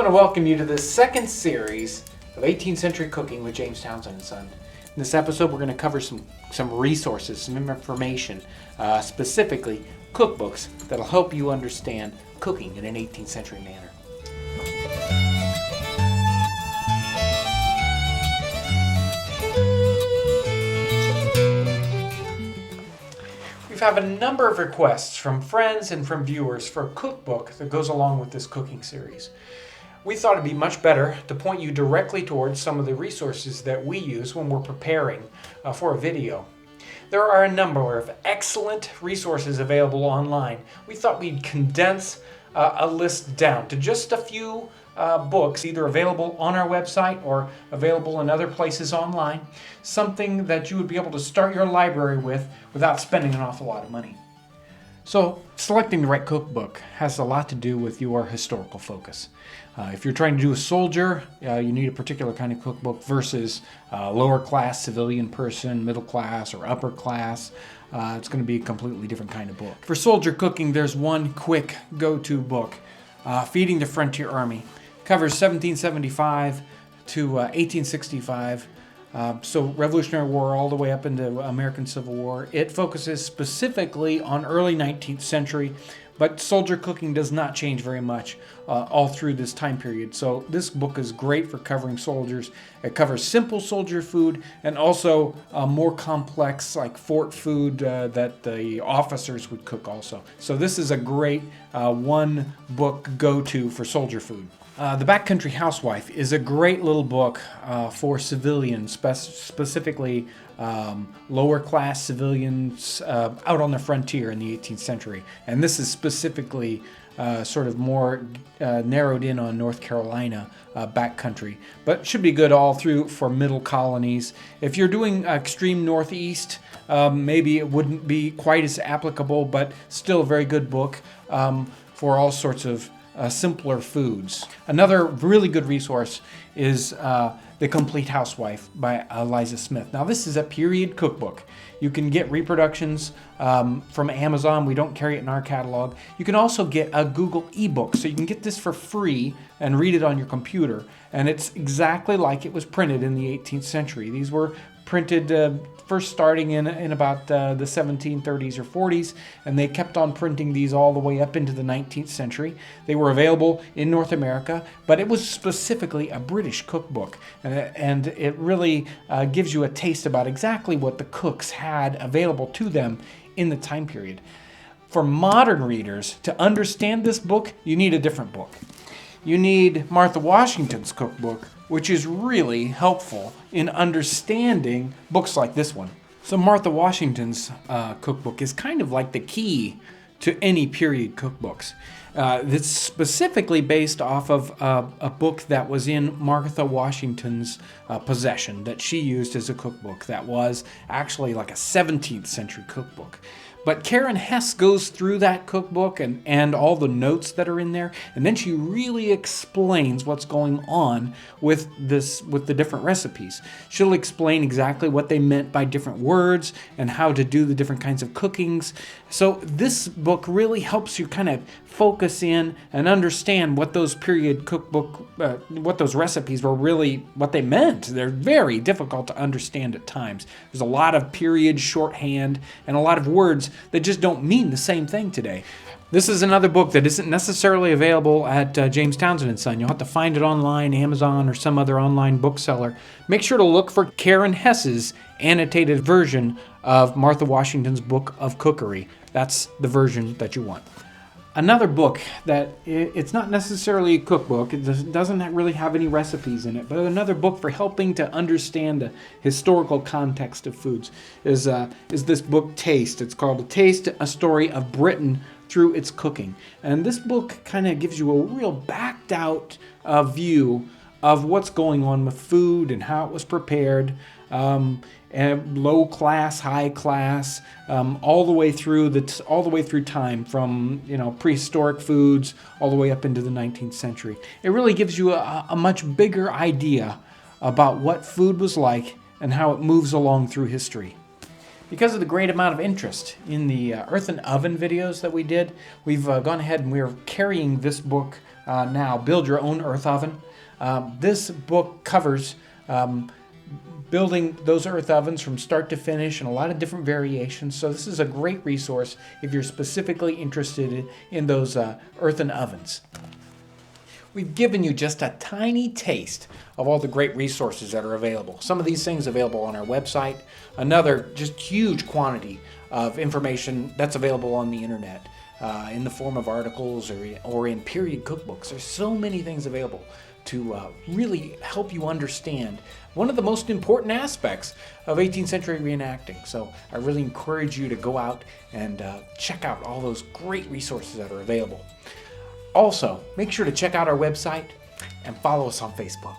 want to welcome you to the second series of 18th Century Cooking with James Townsend and Son. In this episode, we're going to cover some resources, some information, specifically cookbooks that'll help you understand cooking in an 18th century manner. We have a number of requests from friends and from viewers for a cookbook that goes along with this cooking series. We thought it'd be much better to point you directly towards some of the resources that we use when we're preparing for a video. There are a number of excellent resources available online. We thought we'd condense a list down to just a few books, either available on our website or available in other places online, something that you would be able to start your library with without spending an awful lot of money. So, selecting the right cookbook has a lot to do with your historical focus. If you're trying to do a soldier, you need a particular kind of cookbook versus lower class civilian person, middle class, or upper class. It's going to be a completely different kind of book. For soldier cooking, there's one quick go-to book, Feeding the Frontier Army. Covers 1775 to 1865. So Revolutionary War all the way up into American Civil War. It focuses specifically on early 19th century, but soldier cooking does not change very much all through this time period. So this book is great for covering soldiers. It covers simple soldier food and also more complex like fort food that the officers would cook also. So this is a great one book go-to for soldier food. The Backcountry Housewife is a great little book for civilians, specifically lower class civilians out on the frontier in the 18th century. And this is specifically sort of more narrowed in on North Carolina backcountry, but should be good all through for middle colonies. If you're doing extreme northeast, maybe it wouldn't be quite as applicable, but still a very good book for all sorts of simpler foods. Another really good resource is The Complete Housewife by Eliza Smith. Now this is a period cookbook. You can get reproductions from Amazon. We don't carry it in our catalog. You can also get a Google ebook, so you can get this for free and read it on your computer. And it's exactly like it was printed in the 18th century. These were printed first starting in about the 1730s or 40s, and they kept on printing these all the way up into the 19th century. They were available in North America, but it was specifically a British cookbook, and it really gives you a taste about exactly what the cooks had available to them in the time period. For modern readers, to understand this book, you need a different book. You need Martha Washington's cookbook, which is really helpful in understanding books like this one. So Martha Washington's cookbook is kind of like the key to any period cookbooks. It's specifically based off of a book that was in Martha Washington's possession that she used as a cookbook that was actually like a 17th century cookbook. But Karen Hess goes through that cookbook and all the notes that are in there, and then she really explains what's going on with the different recipes. She'll explain exactly what they meant by different words and how to do the different kinds of cookings. So this book really helps you kind of focus in and understand what those period cookbook, what those recipes were really, what they meant. They're very difficult to understand at times. There's a lot of period shorthand and a lot of words that just don't mean the same thing today. This is another book that isn't necessarily available at James Townsend & Son. You'll have to find it online, Amazon, or some other online bookseller. Make sure to look for Karen Hess's annotated version of Martha Washington's Book of Cookery. That's the version that you want. Another book that it's not necessarily a cookbook, it doesn't really have any recipes in it, but another book for helping to understand the historical context of foods is this book Taste. It's called Taste, A Story of Britain Through Its Cooking. And this book kind of gives you a real backed out view of what's going on with food and how it was prepared. And low class, high class, all the way through time, from prehistoric foods all the way up into the 19th century. It really gives you a much bigger idea about what food was like and how it moves along through history. Because of the great amount of interest in the earthen oven videos that we did, we've gone ahead and we're carrying this book now, Build Your Own Earth Oven. This book covers building those earth ovens from start to finish and a lot of different variations. So this is a great resource if you're specifically interested in those earthen ovens. We've given you just a tiny taste of all the great resources that are available. Some of these things available on our website, another just huge quantity of information that's available on the internet in the form of articles or in period cookbooks. There's so many things available to really help you understand one of the most important aspects of 18th century reenacting. So I really encourage you to go out and check out all those great resources that are available. Also, make sure to check out our website and follow us on Facebook.